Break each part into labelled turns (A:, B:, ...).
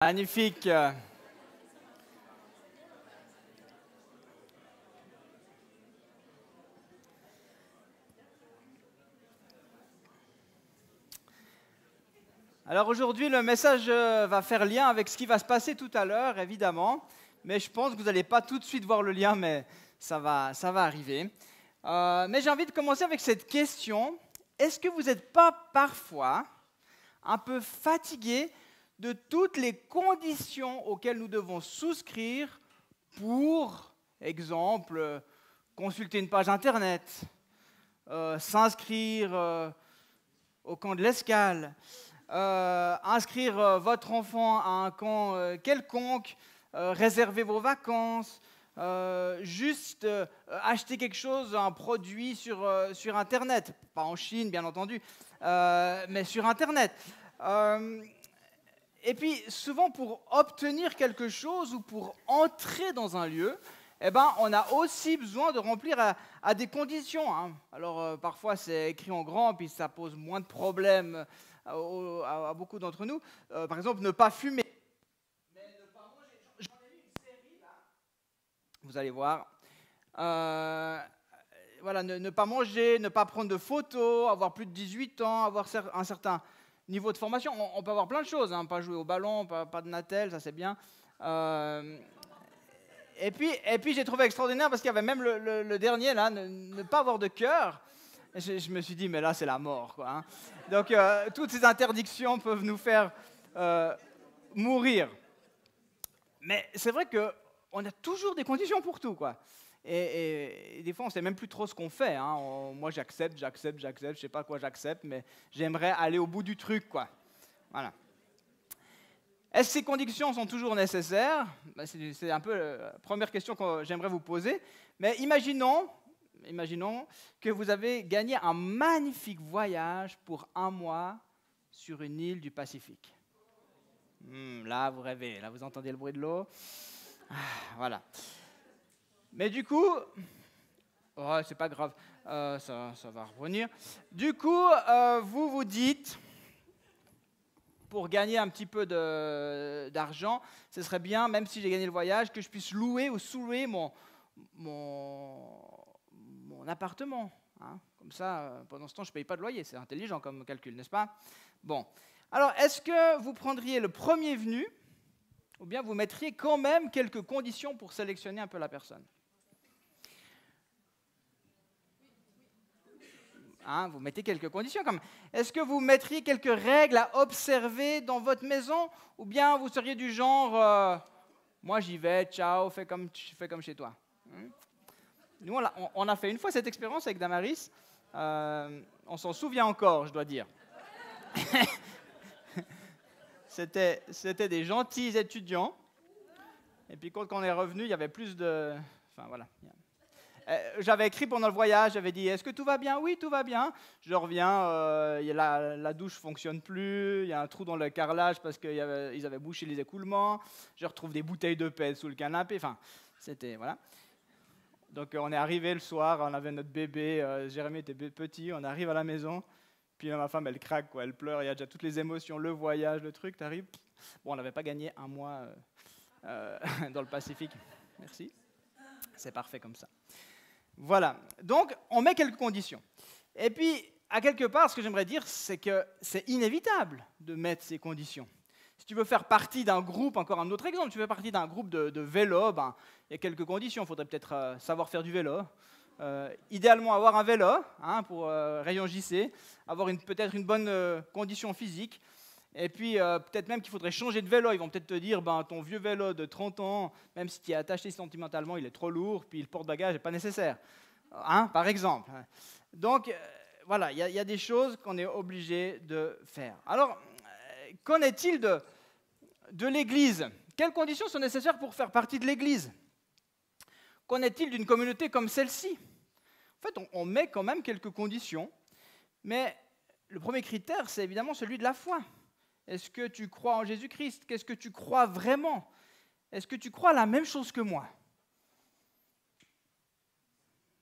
A: Magnifique. Alors aujourd'hui, le message va faire lien avec ce qui va se passer tout à l'heure, évidemment. Mais je pense que vous n'allez pas tout de suite voir le lien, mais ça va arriver. Mais j'ai envie de commencer avec cette question. Est-ce que vous n'êtes pas parfois un peu fatigué de toutes les conditions auxquelles nous devons souscrire pour, exemple, consulter une page Internet, s'inscrire au camp de l'Escale, inscrire votre enfant à un camp quelconque, réserver vos vacances, juste acheter quelque chose, un produit sur Internet, pas en Chine bien entendu, mais sur Internet. Et puis souvent pour obtenir quelque chose ou pour entrer dans un lieu, eh ben, on a aussi besoin de remplir à des conditions. Hein. Alors parfois c'est écrit en grand, puis ça pose moins de problèmes à beaucoup d'entre nous. Par exemple, ne pas fumer. Mais ne pas manger. J'en ai vu une série là. Vous allez voir. Voilà, ne pas manger, ne pas prendre de photos, avoir plus de 18 ans, avoir un certain niveau de formation. On peut avoir plein de choses, hein, pas jouer au ballon, pas de Natel, ça c'est bien. Et puis j'ai trouvé extraordinaire parce qu'il y avait même le dernier là, ne pas avoir de cœur. Je me suis dit, mais là c'est la mort, quoi. Hein. Donc toutes ces interdictions peuvent nous faire mourir. Mais c'est vrai qu'on a toujours des conditions pour tout, quoi. Et des fois, on ne sait même plus trop ce qu'on fait. Hein. Moi, j'accepte, je ne sais pas quoi j'accepte, mais j'aimerais aller au bout du truc, quoi. Voilà. Est-ce que ces conditions sont toujours nécessaires? C'est un peu la première question que j'aimerais vous poser. Mais imaginons que vous avez gagné un magnifique voyage pour 1 mois sur une île du Pacifique. Là, vous rêvez, là, vous entendez le bruit de l'eau. Voilà. Mais du coup, c'est pas grave, ça va revenir. Du coup, vous vous dites, pour gagner un petit peu d'argent, ce serait bien, même si j'ai gagné le voyage, que je puisse louer ou sous-louer mon appartement. Hein. Comme ça, pendant ce temps, je ne paye pas de loyer. C'est intelligent comme calcul, n'est-ce pas? Bon. Alors, est-ce que vous prendriez le premier venu ou bien vous mettriez quand même quelques conditions pour sélectionner un peu la personne? Hein, vous mettez quelques conditions quand même. Est-ce que vous mettriez quelques règles à observer dans votre maison ou bien vous seriez du genre moi j'y vais, ciao, fais comme chez toi. Nous on a fait une fois cette expérience avec Damaris, on s'en souvient encore, je dois dire. C'était des gentils étudiants et puis quand on est revenu, il y avait plus de... Enfin voilà. J'avais écrit pendant le voyage, j'avais dit « Est-ce que tout va bien ?» « Oui, tout va bien. » Je reviens, la douche ne fonctionne plus, il y a un trou dans le carrelage parce qu'ils avaient bouché les écoulements, je retrouve des bouteilles de pète sous le canapé, enfin, c'était... Voilà. Donc on est arrivé le soir, on avait notre bébé, Jérémy était petit, on arrive à la maison, puis là, ma femme, elle craque, quoi, elle pleure, il y a déjà toutes les émotions, le voyage, le truc, t'arrives. Bon, on n'avait pas gagné 1 mois dans le Pacifique. Merci. C'est parfait comme ça. Voilà, donc on met quelques conditions. Et puis, à quelque part, ce que j'aimerais dire, c'est que c'est inévitable de mettre ces conditions. Si tu veux faire partie d'un groupe, encore un autre exemple, tu fais partie d'un groupe de vélo, ben, il y a quelques conditions. Il faudrait peut-être savoir faire du vélo. Idéalement, avoir un vélo hein, pour rayon JC, avoir peut-être une bonne condition physique. Et puis, peut-être même qu'il faudrait changer de vélo. Ils vont peut-être te dire, ben, ton vieux vélo de 30 ans, même si tu es attaché sentimentalement, il est trop lourd, puis le porte-bagages n'est pas nécessaire. Hein, par exemple. Donc, voilà, il y a des choses qu'on est obligé de faire. Alors, qu'en est-il de l'Église? Quelles conditions sont nécessaires pour faire partie de l'Église? Qu'en est-il d'une communauté comme celle-ci? En fait, on met quand même quelques conditions, mais le premier critère, c'est évidemment celui de la foi. Est-ce que tu crois en Jésus-Christ? Qu'est-ce que tu crois vraiment? Est-ce que tu crois la même chose que moi?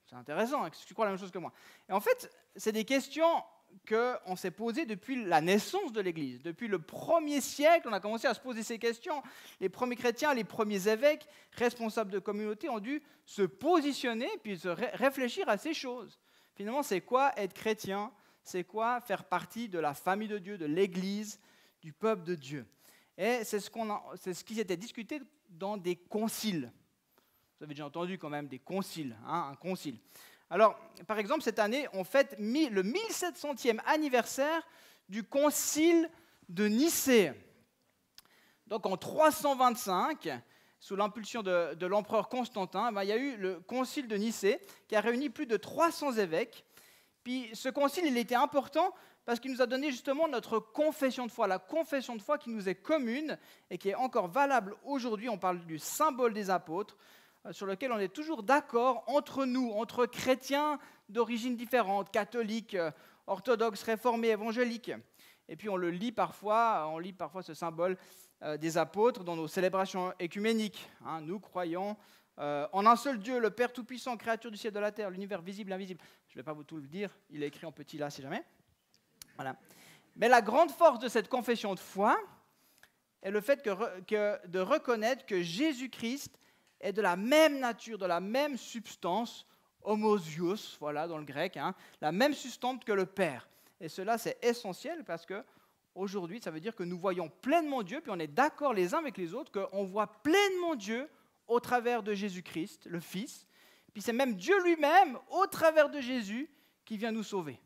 A: C'est intéressant, est-ce que tu crois la même chose que moi? Et en fait, c'est des questions qu'on s'est posée depuis la naissance de l'Église. Depuis le 1er siècle, on a commencé à se poser ces questions. Les premiers chrétiens, les premiers évêques, responsables de communauté, ont dû se positionner puis se réfléchir à ces choses. Finalement, c'est quoi être chrétien? C'est quoi faire partie de la famille de Dieu, de l'Église, du peuple de Dieu? Et c'est ce qui s'était discuté dans des conciles. Vous avez déjà entendu quand même des conciles, un concile. Alors, par exemple, cette année, on fête le 1700e anniversaire du concile de Nicée. Donc, en 325, sous l'impulsion de l'empereur Constantin, il y a eu le concile de Nicée qui a réuni plus de 300 évêques. Puis, ce concile, il était important parce qu'il nous a donné justement notre confession de foi, la confession de foi qui nous est commune et qui est encore valable aujourd'hui. On parle du symbole des apôtres, sur lequel on est toujours d'accord entre nous, entre chrétiens d'origine différente, catholiques, orthodoxes, réformés, évangéliques. Et puis on lit parfois ce symbole des apôtres dans nos célébrations écuméniques. Nous croyons en un seul Dieu, le Père Tout-Puissant, créature du ciel et de la terre, l'univers visible et invisible. Je ne vais pas vous tout le dire, il est écrit en petit là, si jamais. Voilà. Mais la grande force de cette confession de foi est le fait de reconnaître que Jésus-Christ est de la même nature, de la même substance, homoousios, voilà dans le grec, la même substance que le Père. Et cela, c'est essentiel parce que aujourd'hui, ça veut dire que nous voyons pleinement Dieu, puis on est d'accord les uns avec les autres qu'on voit pleinement Dieu au travers de Jésus-Christ, le Fils. Puis c'est même Dieu lui-même, au travers de Jésus, qui vient nous sauver.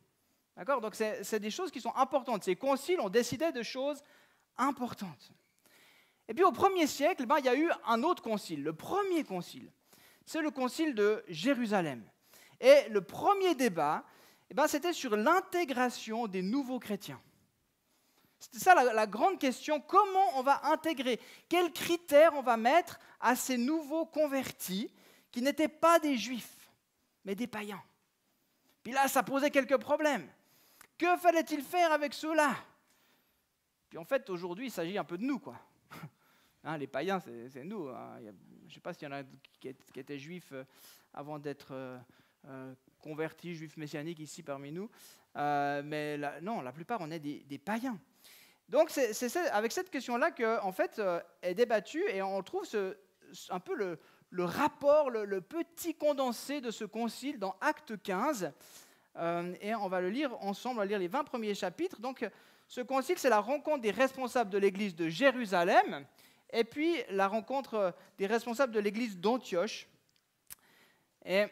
A: D'accord? Donc c'est des choses qui sont importantes. Ces conciles ont décidé de choses importantes. Et puis au 1er siècle, il y a eu un autre concile, le premier concile. C'est le concile de Jérusalem. Et le premier débat, c'était sur l'intégration des nouveaux chrétiens. C'était ça la grande question, comment on va intégrer? Quels critères on va mettre à ces nouveaux convertis qui n'étaient pas des juifs, mais des païens? Puis là, ça posait quelques problèmes. Que fallait-il faire avec ceux-là? Puis en fait, aujourd'hui, il s'agit un peu de nous, quoi. Les païens, c'est nous. Je ne sais pas s'il y en a qui étaient juifs avant d'être convertis, juifs messianiques ici parmi nous. Mais non, la plupart, on est des païens. Donc, c'est avec cette question-là qu'en fait, est débattue et on trouve un peu le rapport, le petit condensé de ce concile dans Acte 15. Et on va le lire ensemble, on va lire les 20 premiers chapitres. Donc, ce concile, c'est la rencontre des responsables de l'église de Jérusalem et puis la rencontre des responsables de l'église d'Antioche. Et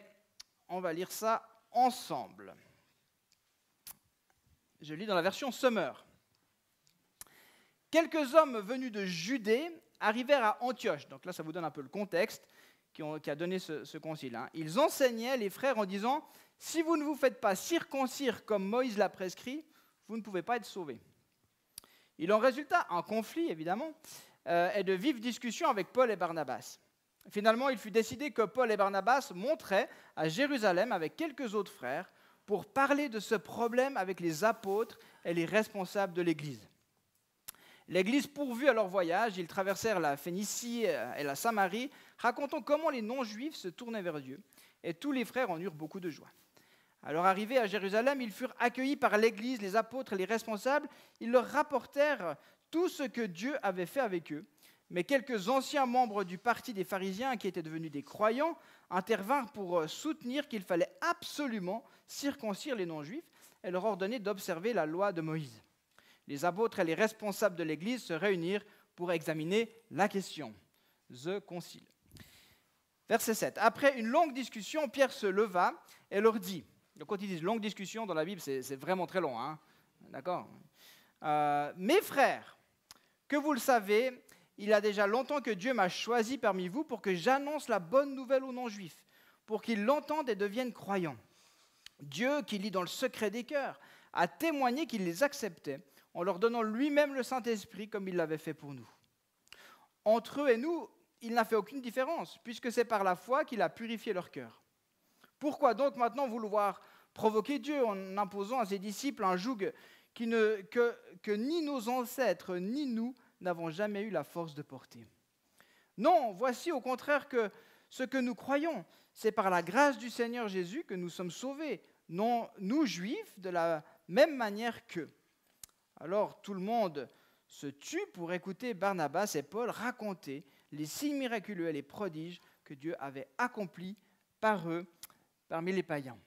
A: on va lire ça ensemble. Je lis dans la version Summer. Quelques hommes venus de Judée arrivèrent à Antioche. Donc là, ça vous donne un peu le contexte qui a donné ce concile. Ils enseignaient les frères en disant « Si vous ne vous faites pas circoncire comme Moïse l'a prescrit, vous ne pouvez pas être sauvés. » Il en résulta un conflit, évidemment, et de vives discussions avec Paul et Barnabas. Finalement, il fut décidé que Paul et Barnabas monteraient à Jérusalem avec quelques autres frères pour parler de ce problème avec les apôtres et les responsables de l'Église. L'Église pourvue à leur voyage, ils traversèrent la Phénicie et la Samarie, racontant comment les non-juifs se tournaient vers Dieu. Et tous les frères en eurent beaucoup de joie. Alors arrivés à Jérusalem, ils furent accueillis par l'Église, les apôtres et les responsables. Ils leur rapportèrent tout ce que Dieu avait fait avec eux. Mais quelques anciens membres du parti des pharisiens, qui étaient devenus des croyants, intervinrent pour soutenir qu'il fallait absolument circoncire les non-juifs et leur ordonner d'observer la loi de Moïse. Les apôtres et les responsables de l'Église se réunirent pour examiner la question. The Concile. Verset 7. Après une longue discussion, Pierre se leva et leur dit, donc quand ils disent longue discussion dans la Bible, c'est vraiment très long, d'accord? Mes frères, que vous le savez, il y a déjà longtemps que Dieu m'a choisi parmi vous pour que j'annonce la bonne nouvelle aux non-juifs, pour qu'ils l'entendent et deviennent croyants. Dieu, qui lit dans le secret des cœurs, a témoigné qu'il les acceptait en leur donnant lui-même le Saint-Esprit comme il l'avait fait pour nous. Entre eux et nous, il n'a fait aucune différence, puisque c'est par la foi qu'il a purifié leur cœur. Pourquoi donc maintenant vouloir provoquer Dieu en imposant à ses disciples un joug que ni nos ancêtres ni nous n'avons jamais eu la force de porter? Non, voici au contraire que ce que nous croyons, c'est par la grâce du Seigneur Jésus que nous sommes sauvés, non nous juifs de la même manière qu'eux. Alors tout le monde se tut pour écouter Barnabas et Paul raconter les signes miraculeux et les prodiges que Dieu avait accomplis par eux parmi les païens.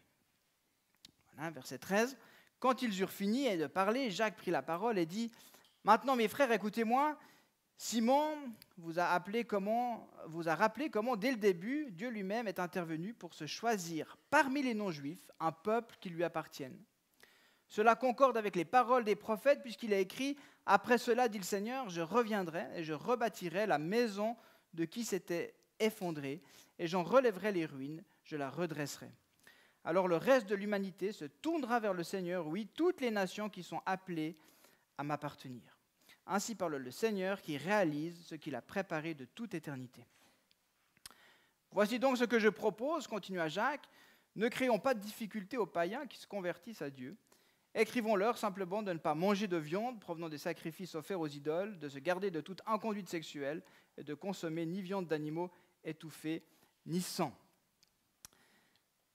A: Voilà, verset 13. Quand ils eurent fini de parler, Jacques prit la parole et dit « Maintenant, mes frères, écoutez-moi. Simon vous a rappelé comment, dès le début, Dieu lui-même est intervenu pour se choisir parmi les non-juifs un peuple qui lui appartienne. Cela concorde avec les paroles des prophètes, puisqu'il a écrit « Après cela, dit le Seigneur, je reviendrai et je rebâtirai la maison de qui s'était effondrée, et j'en relèverai les ruines, je la redresserai. Alors le reste de l'humanité se tournera vers le Seigneur, oui, toutes les nations qui sont appelées à m'appartenir. Ainsi parle le Seigneur qui réalise ce qu'il a préparé de toute éternité. Voici donc ce que je propose, continua Jacques, ne créons pas de difficultés aux païens qui se convertissent à Dieu. Écrivons-leur simplement de ne pas manger de viande provenant des sacrifices offerts aux idoles, de se garder de toute inconduite sexuelle et de consommer ni viande d'animaux étouffés, ni sang. »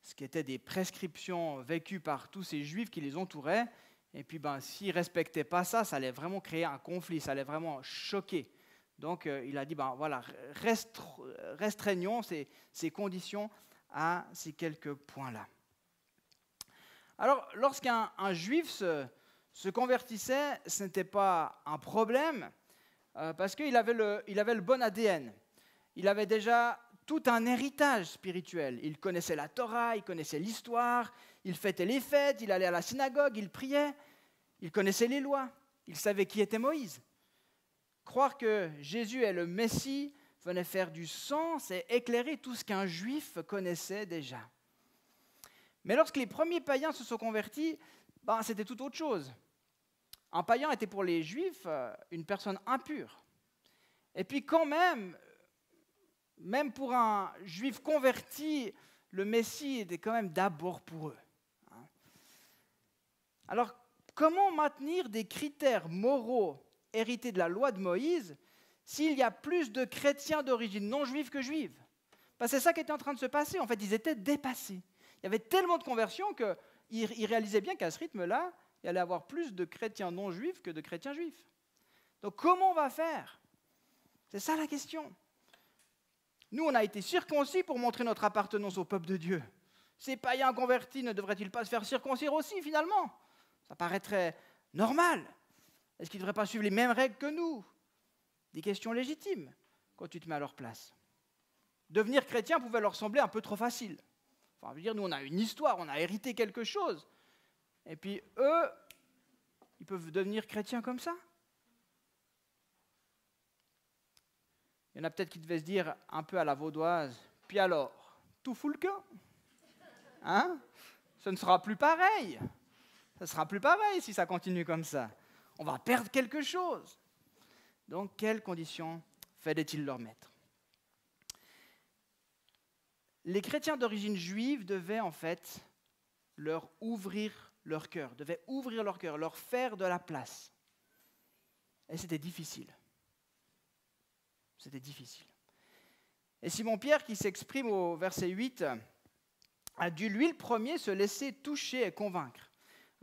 A: Ce qui étaient des prescriptions vécues par tous ces juifs qui les entouraient. Et puis, s'ils ne respectaient pas ça, ça allait vraiment créer un conflit, ça allait vraiment choquer. Donc, il a dit, voilà, restreignons ces conditions à ces quelques points-là. Alors, lorsqu'un juif se convertissait, ce n'était pas un problème, parce qu'il avait le bon ADN. Il avait déjà tout un héritage spirituel. Il connaissait la Torah, il connaissait l'histoire, il fêtait les fêtes, il allait à la synagogue, il priait, il connaissait les lois, il savait qui était Moïse. Croire que Jésus est le Messie venait faire du sens et éclairer tout ce qu'un juif connaissait déjà. Mais lorsque les premiers païens se sont convertis, c'était tout autre chose. Un païen était pour les juifs une personne impure. Et puis quand même pour un juif converti, le Messie était quand même d'abord pour eux. Alors, comment maintenir des critères moraux hérités de la loi de Moïse s'il y a plus de chrétiens d'origine non juive que juive? C'est ça qui était en train de se passer. En fait, ils étaient dépassés. Il y avait tellement de conversions qu'ils réalisaient bien qu'à ce rythme-là, il y allait y avoir plus de chrétiens non juifs que de chrétiens juifs. Donc, comment on va faire? C'est ça la question. Nous, on a été circoncis pour montrer notre appartenance au peuple de Dieu. Ces païens convertis ne devraient-ils pas se faire circoncire aussi, finalement? Ça paraîtrait normal. Est-ce qu'ils ne devraient pas suivre les mêmes règles que nous? Des questions légitimes, quand tu te mets à leur place. Devenir chrétien pouvait leur sembler un peu trop facile. Enfin, je veux dire, nous, on a une histoire, on a hérité quelque chose. Et puis, eux, ils peuvent devenir chrétiens comme ça? Il y en a peut-être qui devaient se dire, un peu à la vaudoise, puis alors, tout fout le camp? Hein? Ce ne sera plus pareil. Ce ne sera plus pareil si ça continue comme ça. On va perdre quelque chose. Donc, quelles conditions fallait-il leur mettre? Les chrétiens d'origine juive devaient en fait leur ouvrir leur cœur, leur faire de la place. Et c'était difficile. C'était difficile. Et Simon-Pierre, qui s'exprime au verset 8, a dû, lui, le premier, se laisser toucher et convaincre.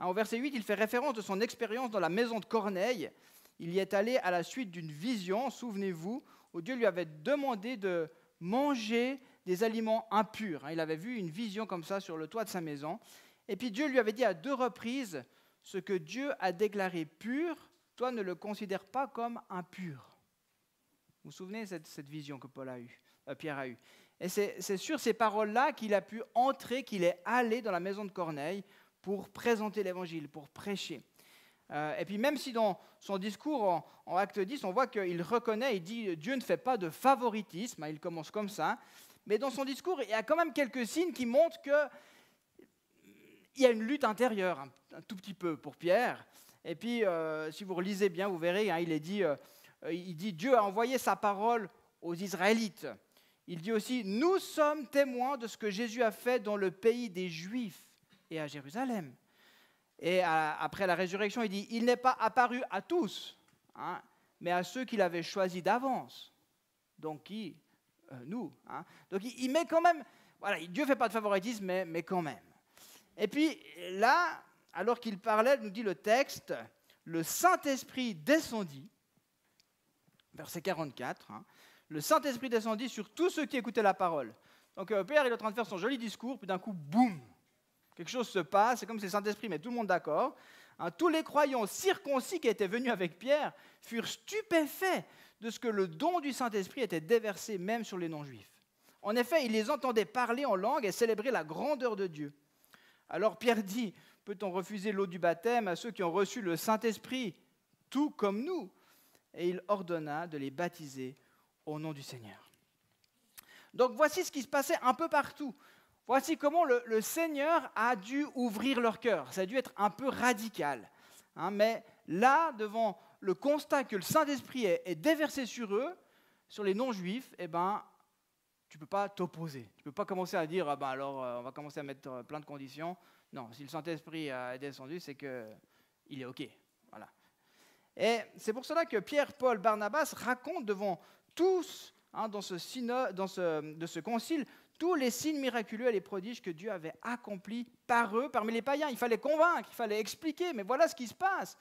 A: Au verset 8, il fait référence de son expérience dans la maison de Corneille. Il y est allé à la suite d'une vision, souvenez-vous, où Dieu lui avait demandé de manger des aliments impurs. Il avait vu une vision comme ça sur le toit de sa maison. Et puis Dieu lui avait dit à 2 reprises, « Ce que Dieu a déclaré pur, toi ne le considères pas comme impur. » Vous vous souvenez de cette vision que Pierre a eue? Et c'est sur ces paroles-là qu'il a pu entrer, qu'il est allé dans la maison de Corneille pour présenter l'évangile, pour prêcher. Et puis même si dans son discours en Acte 10, on voit qu'il reconnaît, il dit « Dieu ne fait pas de favoritisme », il commence comme ça, mais dans son discours, il y a quand même quelques signes qui montrent qu'il y a une lutte intérieure, un tout petit peu pour Pierre. Et puis, si vous relisez bien, vous verrez, il dit « Dieu a envoyé sa parole aux Israélites ». Il dit aussi « Nous sommes témoins de ce que Jésus a fait dans le pays des Juifs et à Jérusalem ». Et après la résurrection, il dit « Il n'est pas apparu à tous, mais à ceux qu'il avait choisis d'avance. » Donc qui? Nous. Donc il met quand même, voilà, Dieu ne fait pas de favoritisme, mais quand même. Et puis là, alors qu'il parlait, nous dit le texte, le Saint-Esprit descendit, verset 44, le Saint-Esprit descendit sur tous ceux qui écoutaient la parole. Donc Pierre il est en train de faire son joli discours, puis d'un coup, boum, quelque chose se passe, c'est comme si le Saint-Esprit met tout le monde d'accord. Tous les croyants circoncis qui étaient venus avec Pierre furent stupéfaits de ce que le don du Saint-Esprit était déversé même sur les non-juifs. En effet, ils les entendaient parler en langue et célébrer la grandeur de Dieu. Alors Pierre dit, peut-on refuser l'eau du baptême à ceux qui ont reçu le Saint-Esprit, tout comme nous? Et il ordonna de les baptiser au nom du Seigneur. Donc voici ce qui se passait un peu partout. Voici comment le Seigneur a dû ouvrir leur cœur. Ça a dû être un peu radical. Mais là, devant le constat que le Saint-Esprit est déversé sur eux, sur les non-juifs, tu ne peux pas t'opposer. Tu ne peux pas commencer à dire, on va commencer à mettre plein de conditions. Non, si le Saint-Esprit est descendu, c'est qu'il est OK. Voilà. Et c'est pour cela que Pierre, Paul, Barnabas racontent devant tous, de ce concile, tous les signes miraculeux et les prodiges que Dieu avait accomplis par eux, parmi les païens. Il fallait convaincre, il fallait expliquer, mais voilà ce qui se passe.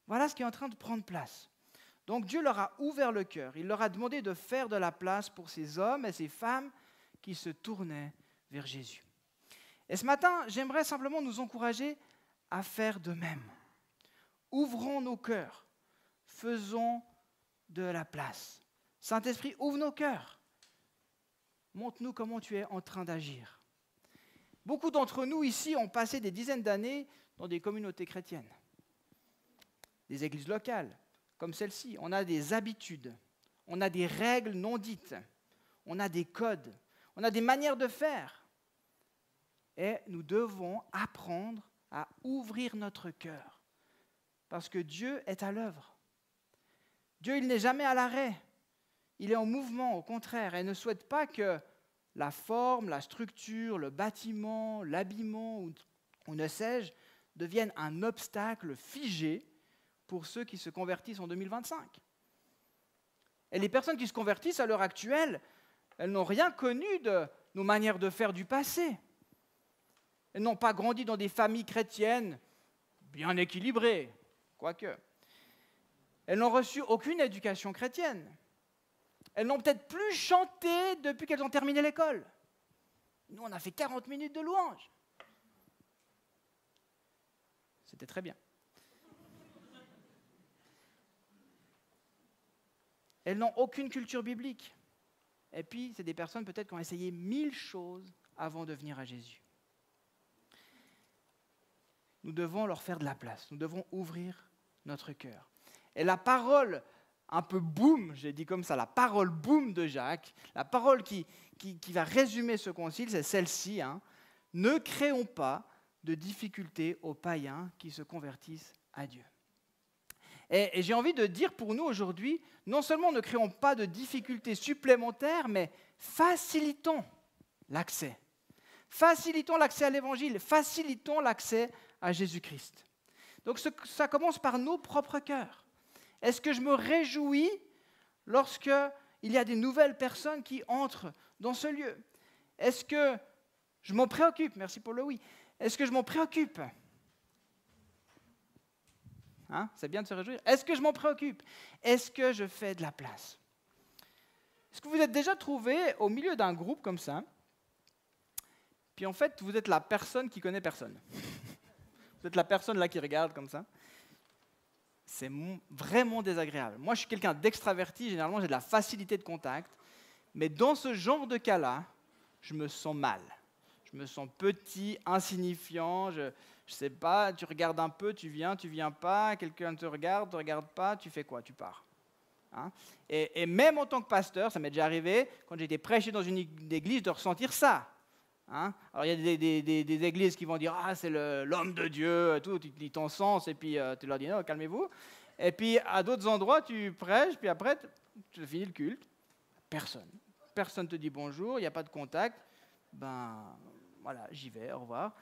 A: Voilà ce qui est en train de prendre place. Donc Dieu leur a ouvert le cœur. Il leur a demandé de faire de la place pour ces hommes et ces femmes qui se tournaient vers Jésus. Et ce matin, j'aimerais simplement nous encourager à faire de même. Ouvrons nos cœurs. Faisons de la place. Saint-Esprit, ouvre nos cœurs. Montre-nous comment tu es en train d'agir. Beaucoup d'entre nous ici ont passé des dizaines d'années dans des communautés chrétiennes, des églises locales, comme celle-ci. On a des habitudes, on a des règles non dites, on a des codes, on a des manières de faire. Et nous devons apprendre à ouvrir notre cœur, parce que Dieu est à l'œuvre. Dieu, il n'est jamais à l'arrêt. Il est en mouvement, au contraire, et ne souhaite pas que la forme, la structure, le bâtiment, l'habillement ou ne sais-je deviennent un obstacle figé pour ceux qui se convertissent en 2025. Et les personnes qui se convertissent à l'heure actuelle, elles n'ont rien connu de nos manières de faire du passé. Elles n'ont pas grandi dans des familles chrétiennes bien équilibrées, quoique. Elles n'ont reçu aucune éducation chrétienne. Elles n'ont peut-être plus chanté depuis qu'elles ont terminé l'école. Nous, on a fait 40 minutes de louange. C'était très bien. Elles n'ont aucune culture biblique. Et puis, c'est des personnes peut-être qui ont essayé 1000 choses avant de venir à Jésus. Nous devons leur faire de la place. Nous devons ouvrir notre cœur. Et la parole un peu boum, j'ai dit comme ça, la parole boum de Jacques, la parole qui va résumer ce concile, c'est celle-ci. Ne créons pas de difficultés aux païens qui se convertissent à Dieu. Et j'ai envie de dire pour nous aujourd'hui, non seulement ne créons pas de difficultés supplémentaires, mais facilitons l'accès. Facilitons l'accès à l'Évangile, facilitons l'accès à Jésus-Christ. Donc ça commence par nos propres cœurs. Est-ce que je me réjouis lorsqu'il y a des nouvelles personnes qui entrent dans ce lieu? Est-ce que je m'en préoccupe? Merci pour le oui. Est-ce que je m'en préoccupe? C'est bien de se réjouir. Est-ce que je m'en préoccupe? Est-ce que je fais de la place? Est-ce que vous êtes déjà trouvé au milieu d'un groupe comme ça, puis en fait, vous êtes la personne qui connaît personne? Vous êtes la personne là qui regarde comme ça. C'est vraiment désagréable. Moi, je suis quelqu'un d'extraverti, généralement, j'ai de la facilité de contact, mais dans ce genre de cas-là, je me sens mal. Je me sens petit, insignifiant, je sais pas, tu regardes un peu, tu viens pas, quelqu'un te regarde pas, tu fais quoi? Tu pars. Et même en tant que pasteur, ça m'est déjà arrivé, quand j'ai été prêché dans une église, de ressentir ça. Alors il y a des églises qui vont dire « Ah, c'est l'homme de Dieu », tout, ils t'encensent, et puis tu leur dis « Non, calmez-vous ». Et puis à d'autres endroits, tu prêches, puis après, tu finis le culte. Personne ne te dit bonjour, il n'y a pas de contact. Voilà, j'y vais, au revoir.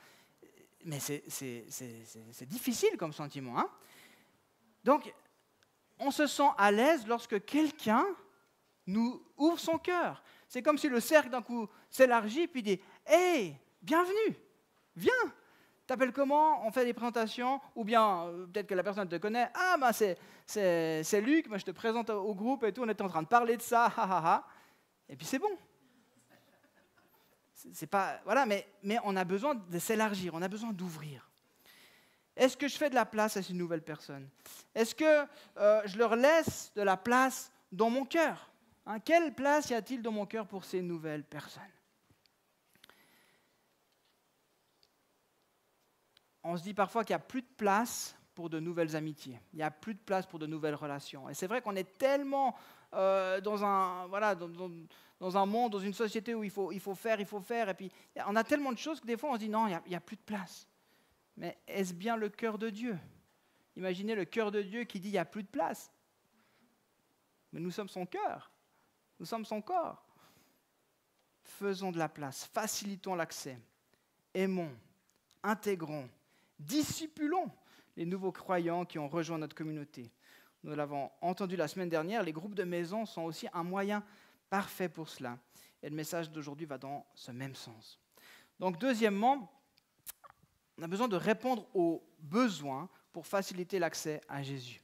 A: Mais c'est difficile comme sentiment. Donc, on se sent à l'aise lorsque quelqu'un nous ouvre son cœur. C'est comme si le cercle d'un coup s'élargit, puis dit « Hey, bienvenue, viens, T'appelles comment? On fait des présentations, ou bien peut-être que la personne te connaît. Ah, ben c'est Luc, moi je te présente au groupe et tout, on était en train de parler de ça, ha ha ha. Et puis c'est bon. C'est pas, voilà, mais on a besoin de s'élargir, on a besoin d'ouvrir. Est-ce que je fais de la place à ces nouvelles personnes? Est-ce que je leur laisse de la place dans mon cœur? Quelle place y a-t-il dans mon cœur pour ces nouvelles personnes? On se dit parfois qu'il n'y a plus de place pour de nouvelles amitiés. Il n'y a plus de place pour de nouvelles relations. Et c'est vrai qu'on est tellement dans un monde, dans une société où il faut faire, et puis on a tellement de choses que des fois on se dit non, il n'y a plus de place. Mais est-ce bien le cœur de Dieu? Imaginez le cœur de Dieu qui dit il n'y a plus de place. Mais nous sommes son cœur, nous sommes son corps. Faisons de la place, facilitons l'accès, aimons, intégrons, discipulons les nouveaux croyants qui ont rejoint notre communauté. Nous l'avons entendu la semaine dernière, les groupes de maison sont aussi un moyen parfait pour cela. Et le message d'aujourd'hui va dans ce même sens. Donc deuxièmement, on a besoin de répondre aux besoins pour faciliter l'accès à Jésus.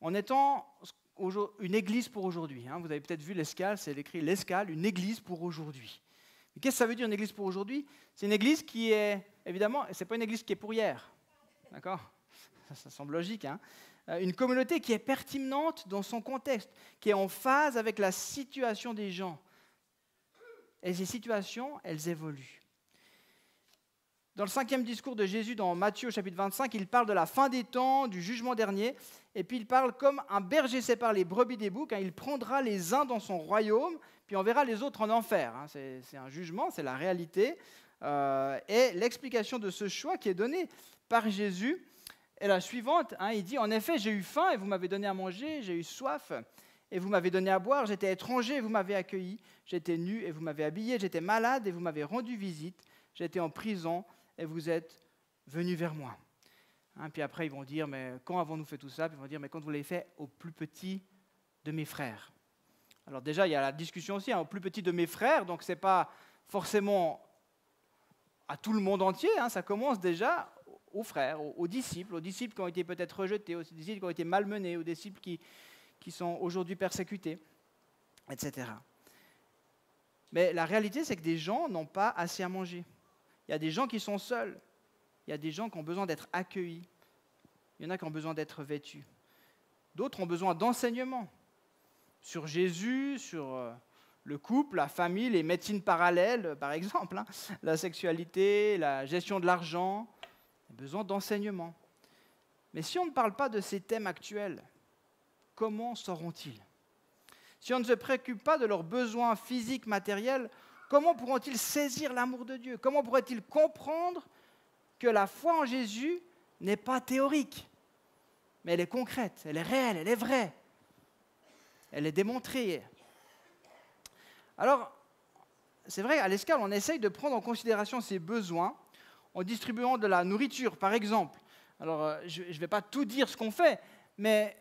A: En étant une église pour aujourd'hui, vous avez peut-être vu l'escale, c'est écrit l'escale, une église pour aujourd'hui. Mais qu'est-ce que ça veut dire une église pour aujourd'hui? C'est une église qui est, évidemment, ce n'est pas une église qui est pour hier. D'accord? Ça semble logique. Une communauté qui est pertinente dans son contexte, qui est en phase avec la situation des gens. Et ces situations, elles évoluent. Dans le 5e discours de Jésus, dans Matthieu chapitre 25, il parle de la fin des temps, du jugement dernier, et puis il parle comme un berger sépare les brebis des boucs, il prendra les uns dans son royaume, puis on verra les autres en enfer. C'est un jugement, c'est la réalité. Et l'explication de ce choix qui est donné par Jésus est la suivante. Il dit, en effet, j'ai eu faim et vous m'avez donné à manger, j'ai eu soif et vous m'avez donné à boire, j'étais étranger et vous m'avez accueilli, j'étais nu et vous m'avez habillé, j'étais malade et vous m'avez rendu visite, j'étais en prison et vous êtes venus vers moi. Puis après, ils vont dire, mais quand avons-nous fait tout ça? Puis ils vont dire, mais quand vous l'avez fait au plus petit de mes frères. Alors déjà, il y a la discussion aussi, au plus petit de mes frères, donc ce n'est pas forcément à tout le monde entier, ça commence déjà aux frères, aux disciples qui ont été peut-être rejetés, aux disciples qui ont été malmenés, aux disciples qui sont aujourd'hui persécutés, etc. Mais la réalité, c'est que des gens n'ont pas assez à manger. Il y a des gens qui sont seuls. Il y a des gens qui ont besoin d'être accueillis. Il y en a qui ont besoin d'être vêtus. D'autres ont besoin d'enseignement sur Jésus, sur le couple, la famille, les médecines parallèles, par exemple, la sexualité, la gestion de l'argent. Il y a besoin d'enseignement. Mais si on ne parle pas de ces thèmes actuels, comment sauront-ils? Si on ne se préoccupe pas de leurs besoins physiques, matériels, comment pourront-ils saisir l'amour de Dieu? Comment pourraient-ils comprendre que la foi en Jésus n'est pas théorique, mais elle est concrète, elle est réelle, elle est vraie, elle est démontrée. Alors, c'est vrai, à l'Escale, on essaye de prendre en considération ces besoins en distribuant de la nourriture, par exemple. Alors, je ne vais pas tout dire ce qu'on fait, mais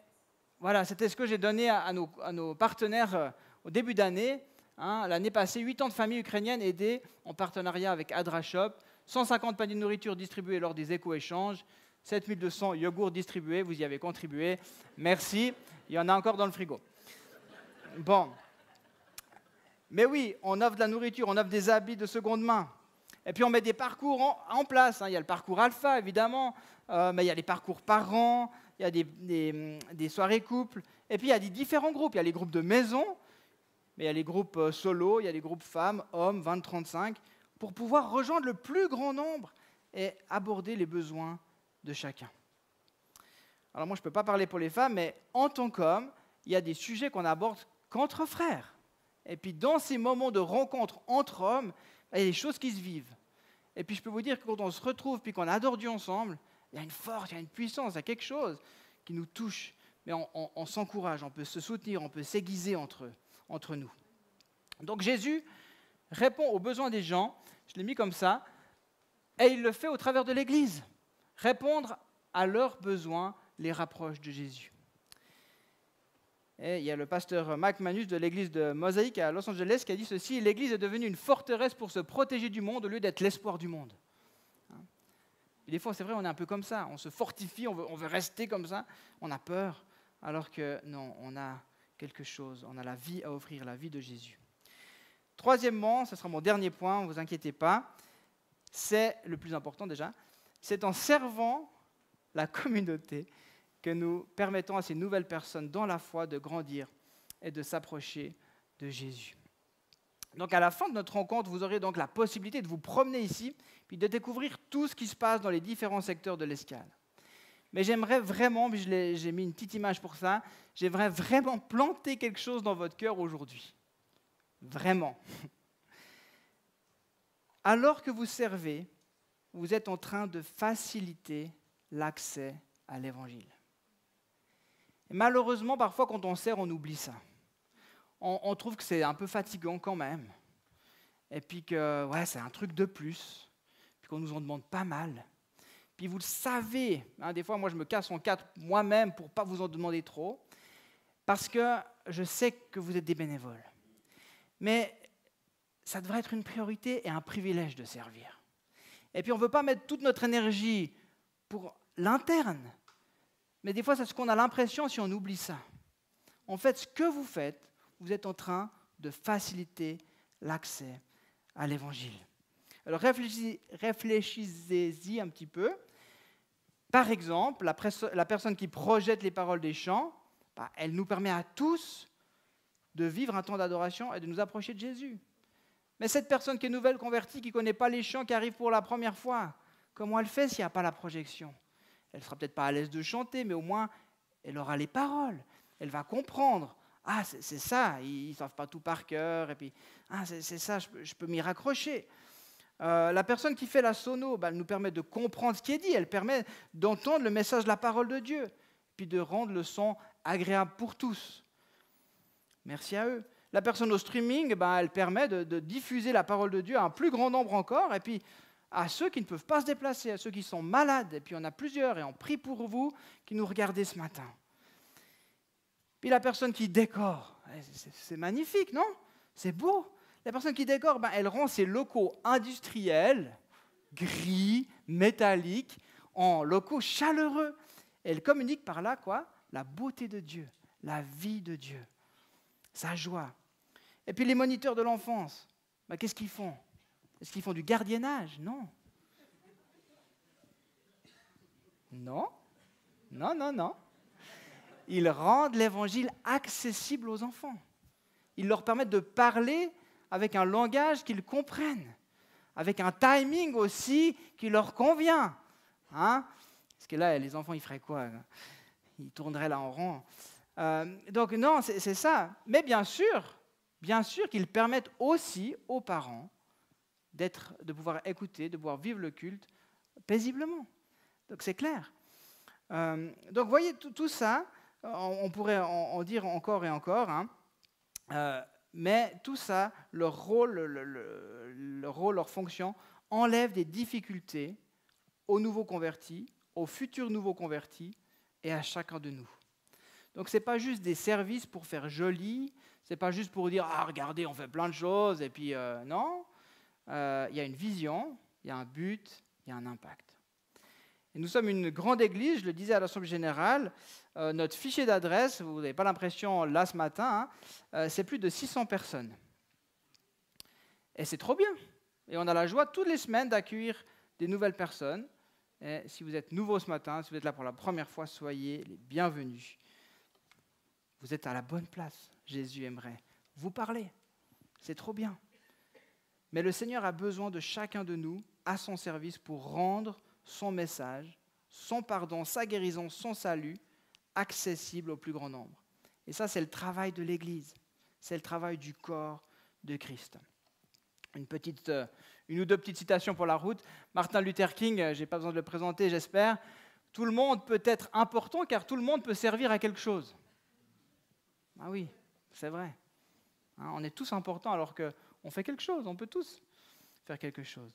A: voilà, c'était ce que j'ai donné à nos partenaires au début d'année. L'année passée, 80 familles ukrainiennes aidées en partenariat avec AdraShop, 150 paniers de nourriture distribués lors des éco-échanges, 7200 yogourts distribués, vous y avez contribué. Merci, il y en a encore dans le frigo. Bon. Mais oui, on offre de la nourriture, on offre des habits de seconde main. Et puis on met des parcours en place. Il y a le parcours alpha, évidemment, mais il y a les parcours parents, il y a des soirées couples. Et puis il y a des différents groupes. Il y a les groupes de maison, mais il y a les groupes solo, il y a les groupes femmes, hommes, 20-35, pour pouvoir rejoindre le plus grand nombre et aborder les besoins de chacun. Alors moi, je ne peux pas parler pour les femmes, mais en tant qu'homme, il y a des sujets qu'on aborde qu'entre frères. Et puis dans ces moments de rencontre entre hommes, il y a des choses qui se vivent. Et puis je peux vous dire que quand on se retrouve puis qu'on adore Dieu ensemble, il y a une force, il y a une puissance, il y a quelque chose qui nous touche. Mais on s'encourage, on peut se soutenir, on peut s'aiguiser entre nous. Donc Jésus répond aux besoins des gens, je l'ai mis comme ça, et il le fait au travers de l'Église. Répondre à leurs besoins les rapproche de Jésus. Et il y a le pasteur Mike Manus de l'église de Mosaïque à Los Angeles qui a dit ceci: l'église est devenue une forteresse pour se protéger du monde au lieu d'être l'espoir du monde. Et des fois, c'est vrai, on est un peu comme ça. On se fortifie, on veut rester comme ça. On a peur, alors que non, on a quelque chose. On a la vie à offrir, la vie de Jésus. Troisièmement, ce sera mon dernier point, ne vous inquiétez pas. C'est le plus important déjà. C'est en servant la communauté que nous permettons à ces nouvelles personnes dans la foi de grandir et de s'approcher de Jésus. Donc à la fin de notre rencontre, vous aurez donc la possibilité de vous promener ici, puis de découvrir tout ce qui se passe dans les différents secteurs de l'Escale. Mais j'aimerais vraiment, puis j'ai mis une petite image pour ça, j'aimerais vraiment planter quelque chose dans votre cœur aujourd'hui. Vraiment. Alors que vous servez, vous êtes en train de faciliter l'accès à l'Évangile. Et malheureusement, parfois, quand on sert, on oublie ça. On trouve que c'est un peu fatigant quand même. Et puis que ouais, c'est un truc de plus. Puis qu'on nous en demande pas mal. Puis vous le savez, hein, des fois, moi, je me casse en quatre moi-même pour ne pas vous en demander trop. Parce que je sais que vous êtes des bénévoles. Mais ça devrait être une priorité et un privilège de servir. Et puis on ne veut pas mettre toute notre énergie pour l'interne. Mais des fois, c'est ce qu'on a l'impression si on oublie ça. En fait, ce que vous faites, vous êtes en train de faciliter l'accès à l'Évangile. Alors réfléchissez-y un petit peu. Par exemple, la personne qui projette les paroles des chants, elle nous permet à tous de vivre un temps d'adoration et de nous approcher de Jésus. Mais cette personne qui est nouvelle convertie, qui ne connaît pas les chants, qui arrive pour la première fois, comment elle fait s'il n'y a pas la projection? Elle ne sera peut-être pas à l'aise de chanter, mais au moins, elle aura les paroles. Elle va comprendre. Ah, c'est ça, ils ne savent pas tout par cœur. Et puis, ah, c'est ça, je peux m'y raccrocher. La personne qui fait la sono, elle nous permet de comprendre ce qui est dit. Elle permet d'entendre le message de la parole de Dieu. Puis de rendre le son agréable pour tous. Merci à eux. La personne au streaming, elle permet de diffuser la parole de Dieu à un plus grand nombre encore. Et puis, à ceux qui ne peuvent pas se déplacer, à ceux qui sont malades. Et puis, on a plusieurs, et on prie pour vous, qui nous regardez ce matin. Puis la personne qui décore, c'est magnifique, non? C'est beau. La personne qui décore, elle rend ses locaux industriels, gris, métalliques, en locaux chaleureux. Et elle communique par là, quoi? La beauté de Dieu, la vie de Dieu, sa joie. Et puis les moniteurs de l'enfance, qu'est-ce qu'ils font? Est-ce qu'ils font du gardiennage? Non. Non. Non, non, non. Ils rendent l'Évangile accessible aux enfants. Ils leur permettent de parler avec un langage qu'ils comprennent, avec un timing aussi qui leur convient. Hein? Parce que là, les enfants, ils feraient quoi? Ils tourneraient là en rond. Donc non, c'est ça. Mais bien sûr qu'ils permettent aussi aux parents de pouvoir écouter, de pouvoir vivre le culte paisiblement. Donc c'est clair. Donc vous voyez, tout ça, on pourrait en dire encore et encore, hein. Mais tout ça, leur rôle, leur fonction, enlève des difficultés aux nouveaux convertis, aux futurs nouveaux convertis et à chacun de nous. Donc ce n'est pas juste des services pour faire joli, ce n'est pas juste pour dire « Ah, regardez, on fait plein de choses » et puis non, il y a une vision, il y a un but, il y a un impact. Et nous sommes une grande église, je le disais à l'Assemblée générale, notre fichier d'adresse, vous n'avez pas l'impression là ce matin, hein, c'est plus de 600 personnes. Et c'est trop bien. Et on a la joie toutes les semaines d'accueillir des nouvelles personnes. Et si vous êtes nouveau ce matin, si vous êtes là pour la première fois, soyez les bienvenus. Vous êtes à la bonne place. Jésus aimerait vous parler. C'est trop bien. Mais le Seigneur a besoin de chacun de nous à son service pour rendre son message, son pardon, sa guérison, son salut accessible au plus grand nombre. Et ça, c'est le travail de l'Église. C'est le travail du corps de Christ. Une ou deux petites citations pour la route. Martin Luther King, je n'ai pas besoin de le présenter, j'espère. Tout le monde peut être important car tout le monde peut servir à quelque chose. Ah oui, c'est vrai. Hein, on est tous importants alors qu'on fait quelque chose. On peut tous faire quelque chose.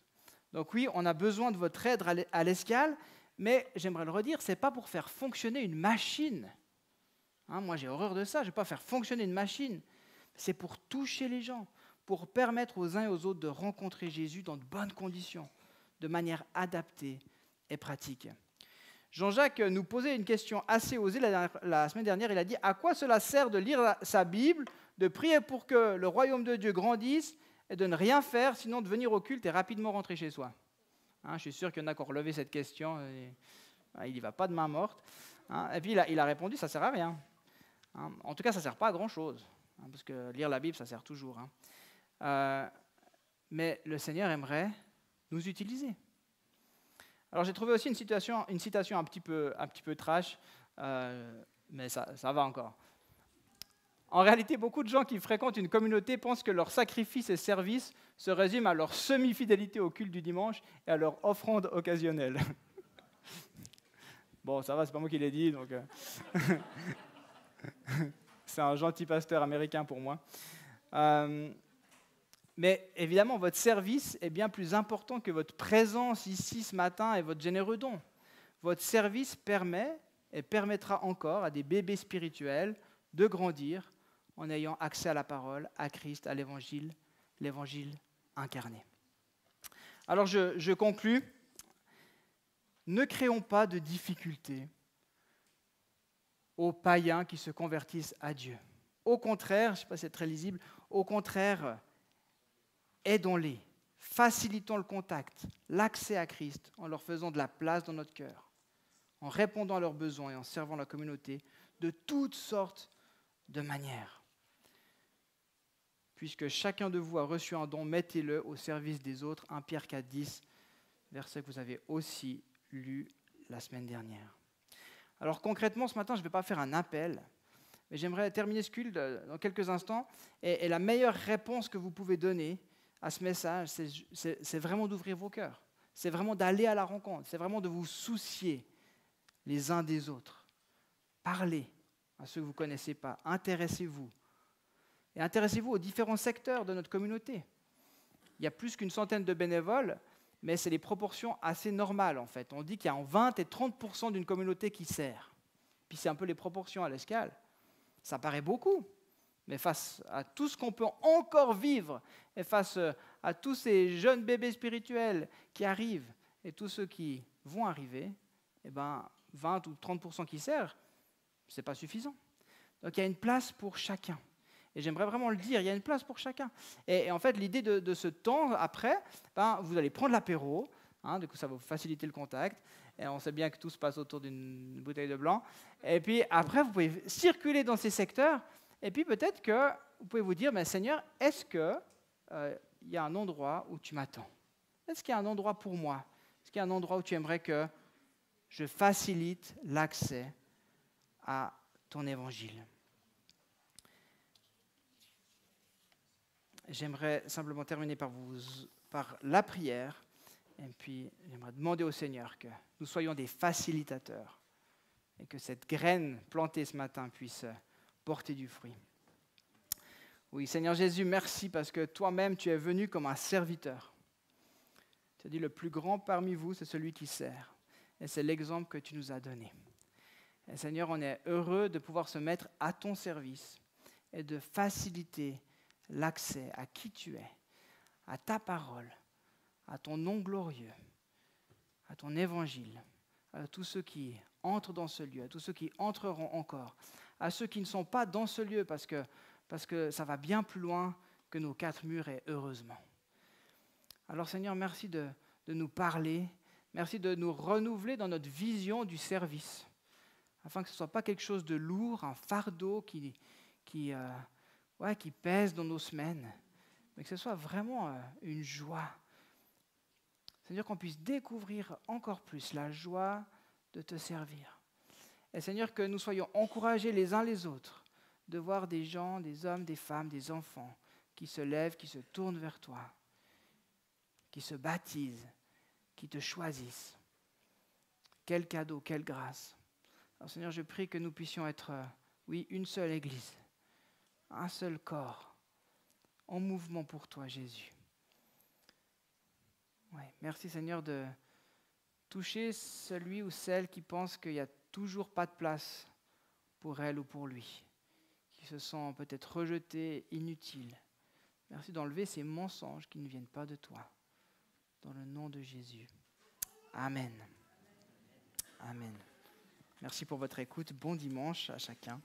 A: Donc oui, on a besoin de votre aide à l'Escale, mais j'aimerais le redire, ce n'est pas pour faire fonctionner une machine. Hein, moi, j'ai horreur de ça, je ne vais pas faire fonctionner une machine. C'est pour toucher les gens, pour permettre aux uns et aux autres de rencontrer Jésus dans de bonnes conditions, de manière adaptée et pratique. Jean-Jacques nous posait une question assez osée la semaine dernière. Il a dit « À quoi cela sert de lire sa Bible, de prier pour que le royaume de Dieu grandisse et de ne rien faire, sinon de venir au culte et rapidement rentrer chez soi ?» Je suis sûr qu'il y en a qui ont relevé cette question. Il n'y va pas de main morte. Et puis il a répondu « Ça ne sert à rien. » En tout cas, ça ne sert pas à grand-chose. Parce que lire la Bible, ça sert toujours. Mais le Seigneur aimerait nous utiliser. Alors j'ai trouvé aussi une citation un petit peu trash, mais ça va encore. En réalité, beaucoup de gens qui fréquentent une communauté pensent que leur sacrifice et service se résument à leur semi-fidélité au culte du dimanche et à leur offrande occasionnelle. Bon, ça va, c'est pas moi qui l'ai dit, donc c'est un gentil pasteur américain pour moi. Mais évidemment, votre service est bien plus important que votre présence ici ce matin et votre généreux don. Votre service permet et permettra encore à des bébés spirituels de grandir en ayant accès à la parole, à Christ, à l'évangile incarné. Alors je conclus. Ne créons pas de difficultés aux païens qui se convertissent à Dieu. Au contraire, je ne sais pas si c'est très lisible, au contraire, aidons-les, facilitons le contact, l'accès à Christ en leur faisant de la place dans notre cœur, en répondant à leurs besoins et en servant la communauté de toutes sortes de manières. Puisque chacun de vous a reçu un don, mettez-le au service des autres. 1 Pierre 4,10, verset que vous avez aussi lu la semaine dernière. Alors concrètement, ce matin, je ne vais pas faire un appel, mais j'aimerais terminer ce culte dans quelques instants. Et la meilleure réponse que vous pouvez donner à ce message, c'est vraiment d'ouvrir vos cœurs. C'est vraiment d'aller à la rencontre. C'est vraiment de vous soucier les uns des autres. Parlez à ceux que vous ne connaissez pas. Intéressez-vous. Et intéressez-vous aux différents secteurs de notre communauté. Il y a plus qu'une centaine de bénévoles, mais c'est des proportions assez normales en fait. On dit qu'il y a 20 et 30% d'une communauté qui sert. Puis c'est un peu les proportions à l'escale. Ça paraît beaucoup. Mais face à tout ce qu'on peut encore vivre, et face à tous ces jeunes bébés spirituels qui arrivent, et tous ceux qui vont arriver, 20 ou 30% qui servent, ce n'est pas suffisant. Donc il y a une place pour chacun. Et j'aimerais vraiment le dire, il y a une place pour chacun. Et en fait, l'idée de ce temps après, vous allez prendre l'apéro, du coup ça va vous faciliter le contact, et on sait bien que tout se passe autour d'une bouteille de blanc. Et puis après, vous pouvez circuler dans ces secteurs. Et puis peut-être que vous pouvez vous dire, mais Seigneur, est-ce qu'il y a un endroit où tu m'attends? Est-ce qu'il y a un endroit pour moi? Est-ce qu'il y a un endroit où tu aimerais que je facilite l'accès à ton évangile? J'aimerais simplement terminer par la prière, et puis j'aimerais demander au Seigneur que nous soyons des facilitateurs, et que cette graine plantée ce matin puisse porter du fruit. Oui, Seigneur Jésus, merci parce que toi-même, tu es venu comme un serviteur. Tu as dit, le plus grand parmi vous, c'est celui qui sert. Et c'est l'exemple que tu nous as donné. Et Seigneur, on est heureux de pouvoir se mettre à ton service et de faciliter l'accès à qui tu es, à ta parole, à ton nom glorieux, à ton évangile, à tous ceux qui entrent dans ce lieu, à tous ceux qui entreront encore, à ceux qui ne sont pas dans ce lieu parce que ça va bien plus loin que nos 4 murs et heureusement. Alors Seigneur, merci de nous parler, merci de nous renouveler dans notre vision du service, afin que ce ne soit pas quelque chose de lourd, un fardeau qui pèse dans nos semaines, mais que ce soit vraiment une joie. Seigneur, qu'on puisse découvrir encore plus la joie de te servir. Et Seigneur, que nous soyons encouragés les uns les autres de voir des gens, des hommes, des femmes, des enfants qui se lèvent, qui se tournent vers toi, qui se baptisent, qui te choisissent. Quel cadeau, quelle grâce. Alors Seigneur, je prie que nous puissions être, une seule Église, un seul corps, en mouvement pour toi, Jésus. Ouais, merci Seigneur de toucher celui ou celle qui pense qu'il n'y a toujours pas de place pour elle ou pour lui, qui se sent peut-être rejeté, inutile. Merci d'enlever ces mensonges qui ne viennent pas de toi. Dans le nom de Jésus. Amen. Amen. Merci pour votre écoute. Bon dimanche à chacun.